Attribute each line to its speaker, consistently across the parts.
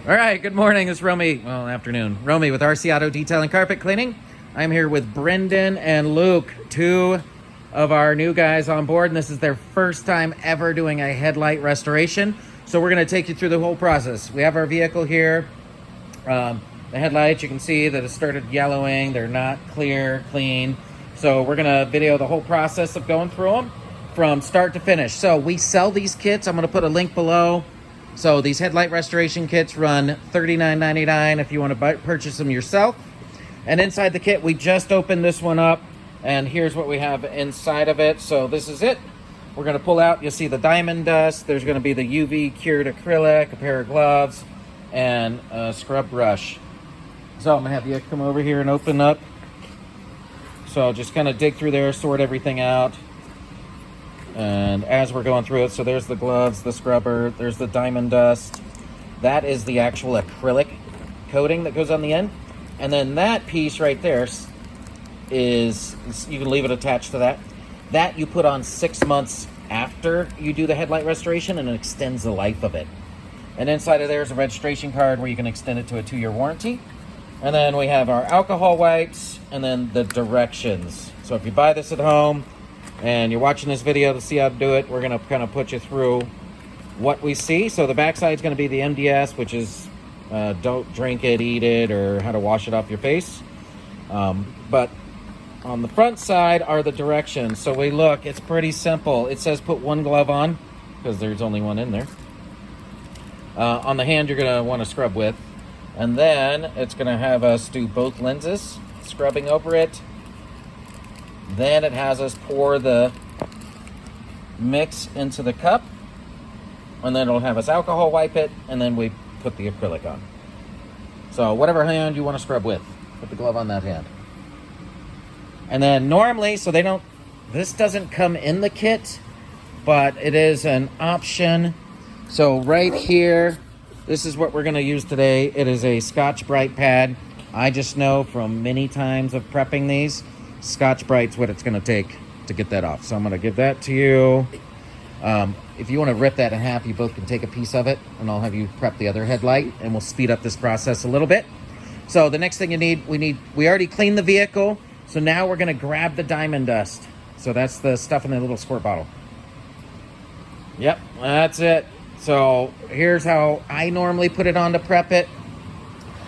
Speaker 1: All right, good morning. It's Romy. Well, afternoon. Romy with RC Auto Detailing Carpet Cleaning. I'm here with Brendan and Luke, two of our new guys on board, and this is their first time ever doing a headlight restoration. So we're going to take you through the whole process. We have our vehicle here. The headlights, you can see that it started yellowing. They're not clear, clean. So we're going to video the whole process of going through them from start to finish. So we sell these kits. I'm going to put a link below. So these headlight restoration kits run $39.99 if you want to purchase them yourself. And inside the kit, we just opened this one up, and here's what we have inside of it. So this is it. We're going to pull out, you'll see the diamond dust. There's going to be the UV cured acrylic, a pair of gloves, and a scrub brush. So I'm going to have you come over here and open up. So just kind of dig through there, sort everything out. And as we're going through it, so there's the gloves, the scrubber, there's the diamond dust. That is the actual acrylic coating that goes on the end. And then that piece right there is, you can leave it attached to that. That you put on 6 months after you do the headlight restoration, and it extends the life of it. And inside of there is a registration card where you can extend it to a 2-year warranty. And then we have our alcohol wipes and then the directions. So if you buy this at home, and you're watching this video to see how to do it, we're going to kind of put you through what we see. So the backside is going to be the MDS, which is don't drink it, eat it, or how to wash it off your face. But on the front side are the directions. So we look, it's pretty simple. It says put one glove on because there's only one in there. On the hand, you're going to want to scrub with. And then it's going to have us do both lenses, scrubbing over it. Then it has us pour the mix into the cup, and then it'll have us alcohol wipe it, and then we put the acrylic on. So whatever hand you want to scrub with, put the glove on that hand. And then normally, so this doesn't come in the kit, but it is an option. So right here, this is what we're going to use today. It is a Scotch-Brite pad. I just know from many times of prepping these, Scotch-Brite's what it's going to take to get that off. So I'm going to give that to you. If you want to rip that in half, you both can take a piece of it, and I'll have you prep the other headlight, and we'll speed up this process a little bit. So the next thing you need, we already cleaned the vehicle, so now we're going to grab the diamond dust. So that's the stuff in the little squirt bottle. Yep, that's it. So here's how I normally put it on to prep it.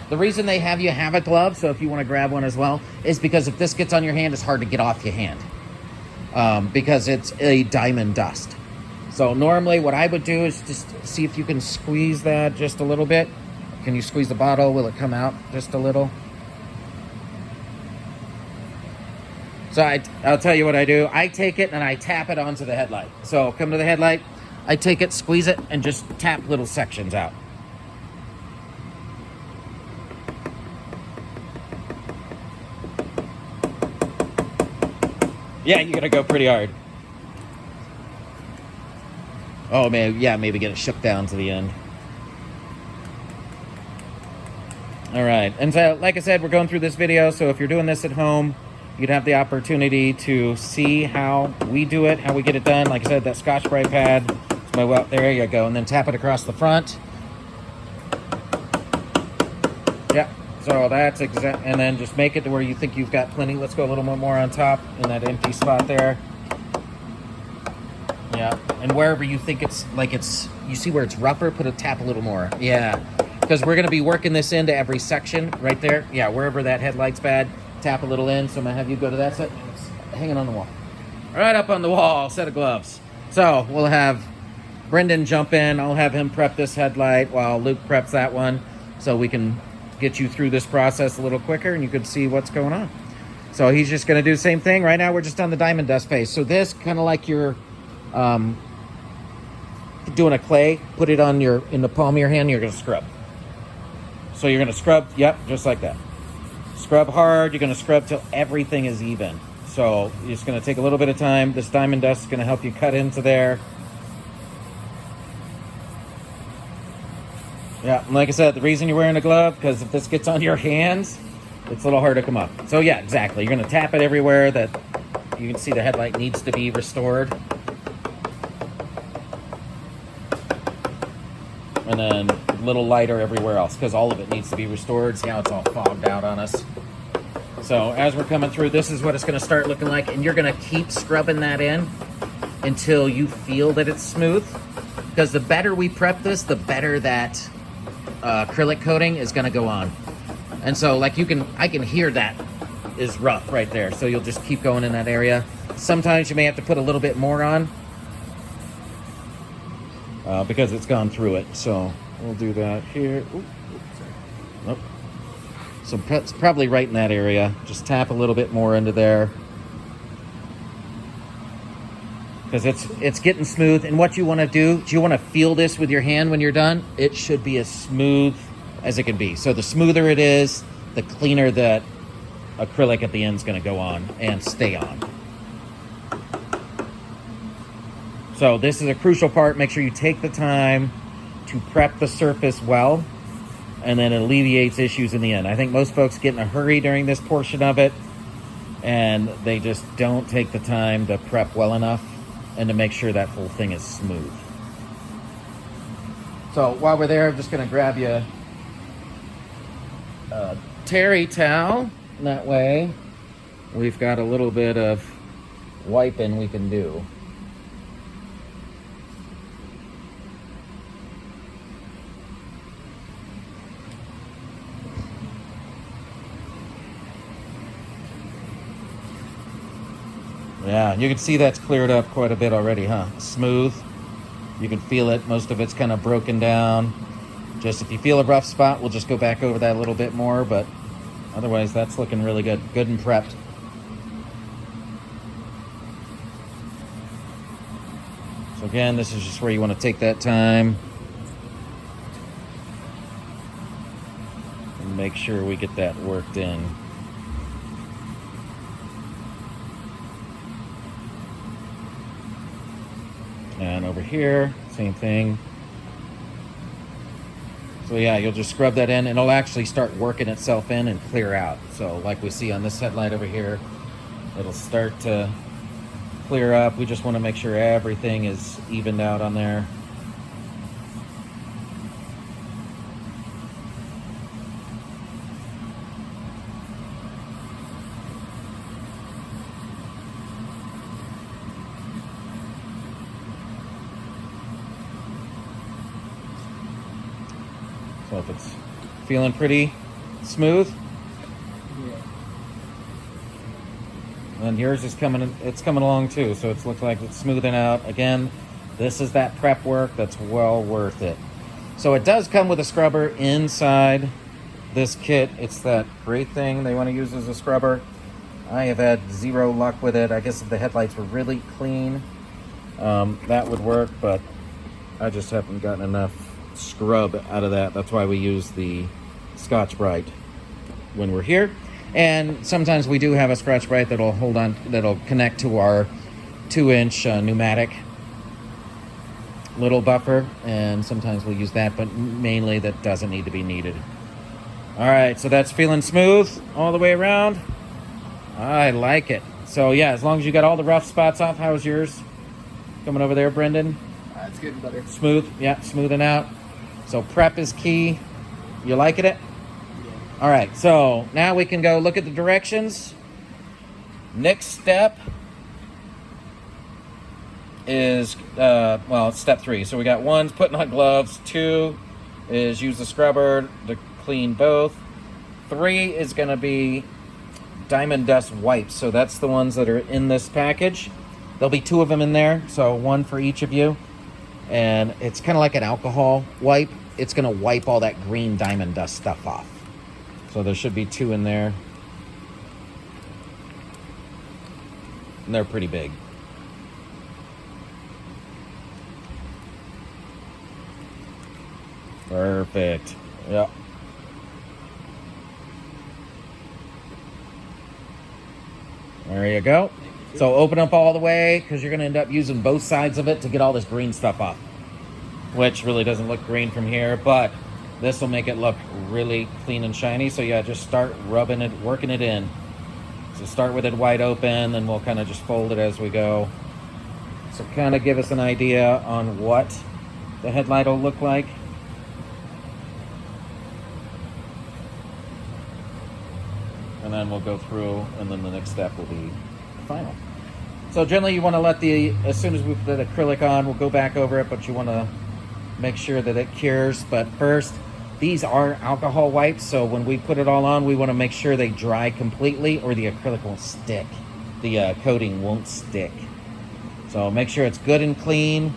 Speaker 1: The reason they have you have a glove, so if you want to grab one as well, is because if this gets on your hand, it's hard to get off your hand because it's a diamond dust. So normally what I would do is just see if you can squeeze that just a little bit. Can you squeeze the bottle? Will it come out just a little? So I'll tell you what I do. I take it and I tap it onto the headlight. So come to the headlight, I take it, squeeze it, and just tap little sections out. Yeah, you gotta go pretty hard. Oh man, yeah, maybe get it shook down to the end. All right, and so like I said, we're going through this video, so if you're doing this at home, you'd have the opportunity to see how we do it, how we get it done. Like I said, that Scotch-Brite pad, well, there you go, and then tap it across the front. Yeah. So that's exact, and then just make it to where you think you've got plenty. Let's go a little more on top in that empty spot there. Yeah, and wherever you think you see where it's rougher, tap a little more. Yeah, because we're gonna be working this into every section right there. Yeah, wherever that headlight's bad, tap a little in. So I'm gonna have you go to that set. It's hanging on the wall. Right up on the wall, set of gloves. So we'll have Brendan jump in. I'll have him prep this headlight while Luke preps that one, so we can get you through this process a little quicker and you could see what's going on. So he's just going to do the same thing. Right now we're just on the diamond dust phase. So this kind of like you're doing a clay, put it on in the palm of your hand, you're going to scrub. So you're going to scrub, yep, just like that. Scrub hard, you're going to scrub till everything is even. So it's going to take a little bit of time. This diamond dust is going to help you cut into there. Yeah, and like I said, the reason you're wearing a glove, because if this gets on your hands, it's a little hard to come up. So yeah, exactly. You're going to tap it everywhere that you can see the headlight needs to be restored. And then little lighter everywhere else because all of it needs to be restored. See how it's all fogged out on us? So as we're coming through, this is what it's going to start looking like, and you're going to keep scrubbing that in until you feel that it's smooth, because the better we prep this, the better that acrylic coating is going to go on. And so like I can hear that is rough right there, so you'll just keep going in that area. Sometimes you may have to put a little bit more on because it's gone through it. So we'll do that here. Ooh, sorry. Nope. So it's probably right in that area. Just tap a little bit more into there, because it's getting smooth. And what you want to do you want to feel this with your hand when you're done. It should be as smooth as it can be. So the smoother it is, the cleaner that acrylic at the end is going to go on and stay on. So this is a crucial part. Make sure you take the time to prep the surface well, and then it alleviates issues in the end. I think most folks get in a hurry during this portion of it, and they just don't take the time to prep well enough and to make sure that whole thing is smooth. So while we're there, I'm just going to grab you a terry towel. That way we've got a little bit of wiping we can do. Yeah, you can see that's cleared up quite a bit already, huh? Smooth. You can feel it. Most of it's kind of broken down. Just if you feel a rough spot, we'll just go back over that a little bit more, but otherwise that's looking really good. Good and prepped. So again, this is just where you want to take that time and make sure we get that worked in. And over here, same thing. So yeah, you'll just scrub that in and it'll actually start working itself in and clear out. So like we see on this headlight over here, it'll start to clear up. We just want to make sure everything is evened out on there. So if it's feeling pretty smooth, and yours is coming along too, so it looks like it's smoothing out. Again, this is that prep work that's well worth it. So it does come with a scrubber inside this kit. It's that great thing they want to use as a scrubber. I have had zero luck with it. I guess if the headlights were really clean, that would work, but I just haven't gotten enough scrub out of that. That's why we use the Scotch-Brite when we're here. And sometimes we do have a Scotch-Brite that'll hold on, that'll connect to our 2-inch pneumatic little buffer, and sometimes we'll use that, but mainly that doesn't need to be needed. All right, so that's feeling smooth all the way around. I like it. So yeah, as long as you got all the rough spots off. How's yours coming over there, Brendan?
Speaker 2: It's getting better.
Speaker 1: Smooth, yeah, smoothing out. So prep is key. You liking it?
Speaker 2: Yeah.
Speaker 1: All right, so now we can go look at the directions. Next step is, well, it's step 3. So we got 1, putting on gloves. 2 is use the scrubber to clean both. 3 is going to be diamond dust wipes. So that's the ones that are in this package. There'll be 2 of them in there, so 1 for each of you. And it's kind of like an alcohol wipe. It's going to wipe all that green diamond dust stuff off. So there should be 2 in there. And they're pretty big. Perfect. Yep. There you go. So open up all the way, because you're going to end up using both sides of it to get all this green stuff off, which really doesn't look green from here, but this will make it look really clean and shiny. So yeah, just start rubbing it, working it in. So start with it wide open, and we'll kind of just fold it as we go. So kind of give us an idea on what the headlight will look like. and then we'll go through, and then the next step will be final. So generally you want to let as soon as we put the acrylic on, we'll go back over it, but you want to make sure that it cures. But first, these are alcohol wipes, so when we put it all on, we want to make sure they dry completely or the acrylic won't stick. The coating won't stick. So make sure it's good and clean.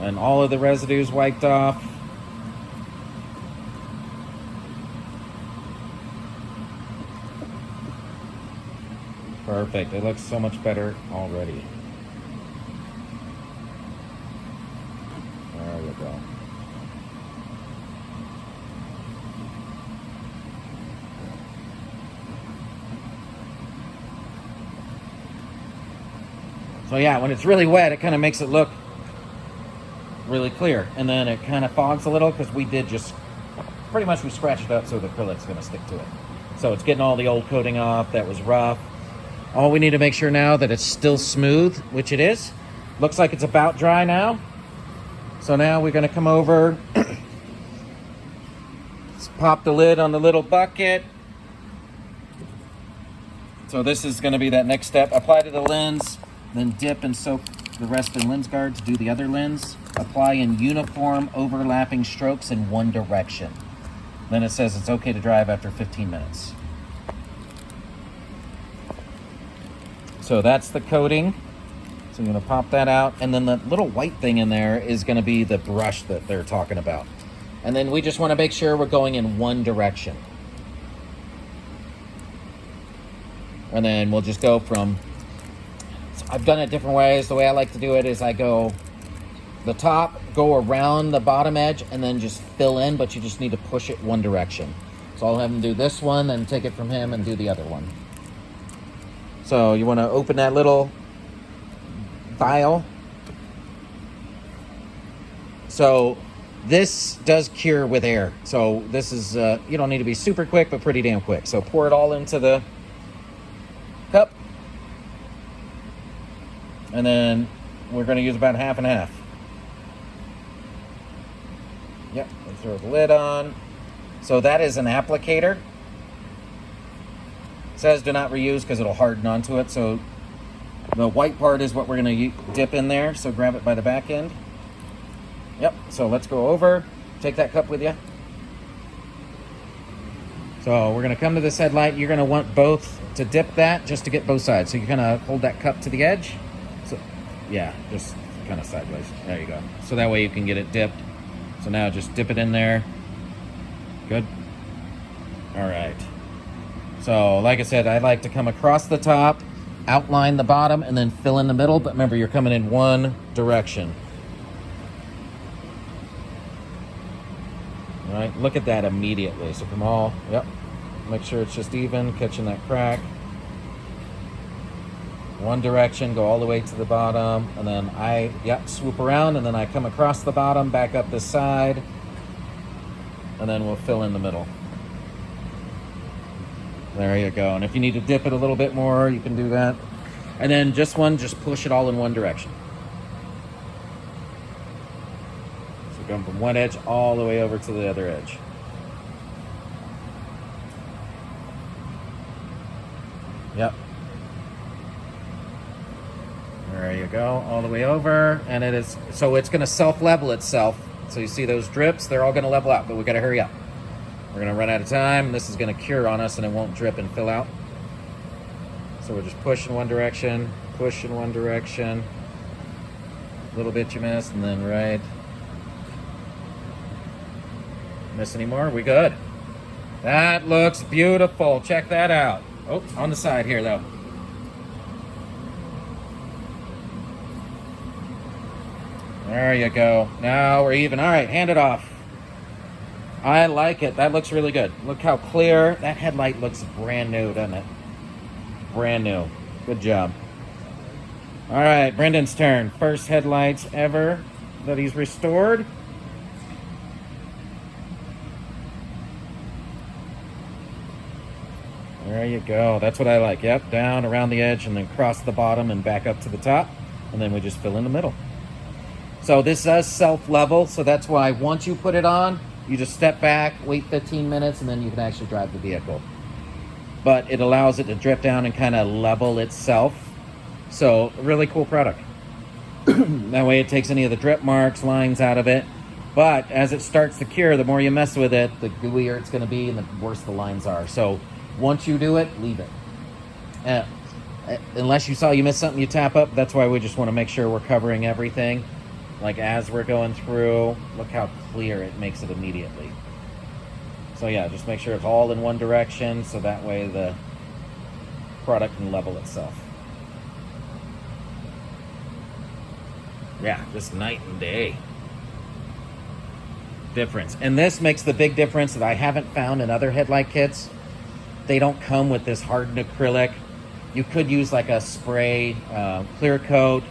Speaker 1: And all of the residues wiped off. Perfect. It looks so much better already. There we go. So yeah, when it's really wet, it kind of makes it look really clear. And then it kind of fogs a little because we did just, pretty much we scratched it up so the acrylic's going to stick to it. So it's getting all the old coating off that was rough. All we need to make sure now that it's still smooth, which it is. Looks like it's about dry now. So now we're going to come over, let's pop the lid on the little bucket. So this is going to be that next step. Apply to the lens, then dip and soak the rest in lens guards. Do the other lens. Apply in uniform overlapping strokes in one direction. Then it says it's okay to drive after 15 minutes. So that's the coating. So I'm going to pop that out. And then the little white thing in there is going to be the brush that they're talking about. And then we just want to make sure we're going in one direction. And then we'll just go from, I've done it different ways. The way I like to do it is I go the top, go around the bottom edge, and then just fill in, but you just need to push it one direction. So I'll have him do this one, then take it from him and do the other one. So you want to open that little vial. So this does cure with air. So this is, you don't need to be super quick, but pretty damn quick. So pour it all into the cup. And then we're going to use about half and half. Yep, we'll throw the lid on. So that is an applicator. It says do not reuse because it'll harden onto it. So the white part is what we're going to dip in there. So grab it by the back end. Yep, so let's go over. Take that cup with you. So we're going to come to this headlight. You're going to want both to dip that just to get both sides. So you kind of hold that cup to the edge. So yeah, just kind of sideways. There you go. So that way you can get it dipped. So now just dip it in there. Good. All right. So like I said, I like to come across the top, outline the bottom, and then fill in the middle. But remember, you're coming in one direction. All right, look at that immediately. So come all, yep. Make sure it's just even, catching that crack. One direction, go all the way to the bottom, and then swoop around, and then I come across the bottom, back up this side, and then we'll fill in the middle. There you go. And if you need to dip it a little bit more, you can do that. And then just push it all in one direction. So going from one edge all the way over to the other edge. Yep. There you go, all the way over. And it's going to self-level itself. So you see those drips, they're all going to level out, but we got to hurry up. We're going to run out of time. This is going to cure on us and it won't drip and fill out. So we're just pushing one direction, push in one direction. A little bit you missed, and then right. Miss any more? We good. That looks beautiful. Check that out. Oh, on the side here though. There you go. Now we're even. All right, hand it off. I like it. That looks really good. Look how clear. That headlight looks brand new, doesn't it? Brand new. Good job. All right, Brendan's turn. First headlights ever that he's restored. There you go. That's what I like. Yep, down around the edge and then cross the bottom and back up to the top. And then we just fill in the middle. So this does self-level, so that's why once you put it on, You just step back, wait 15 minutes, and then you can actually drive the vehicle. But it allows it to drip down and kind of level itself. So, a really cool product. That way it takes any of the drip marks, lines out of it. But as it starts to cure, the more you mess with it, the gooier it's going to be and the worse the lines are. So, once you do it, leave it. Unless you miss something, you tap up. That's why we just want to make sure we're covering everything. Like as we're going through, look how clear it makes it immediately. So yeah, just make sure it's all in one direction so that way the product can level itself. Yeah, just night and day difference. And this makes the big difference that I haven't found in other headlight kits. They don't come with this hardened acrylic. You could use like a spray clear coat,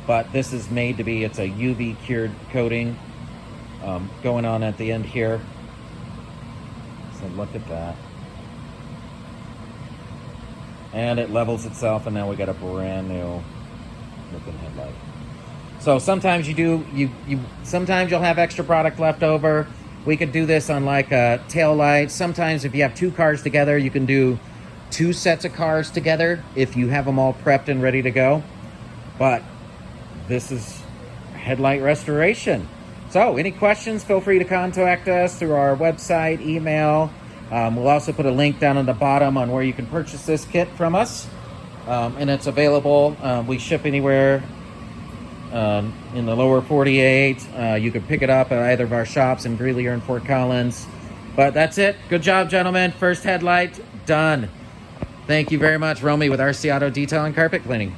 Speaker 1: but this is made to be, it's a UV cured coating going on at the end here. So look at that. And it levels itself, and now we got a brand new looking headlight. So sometimes sometimes you'll have extra product left over. We could do this on like a tail light. Sometimes if you have two cars together, you can do two sets of cars together if you have them all prepped and ready to go. But this is headlight restoration. So any questions, feel free to contact us through our website, email. We'll also put a link down on the bottom on where you can purchase this kit from us. And it's available. We ship anywhere in the lower 48. You can pick it up at either of our shops in Greeley or in Fort Collins. But that's it. Good job, gentlemen. First headlight done. Thank you very much, Romy with RC Auto Detail and Carpet Cleaning.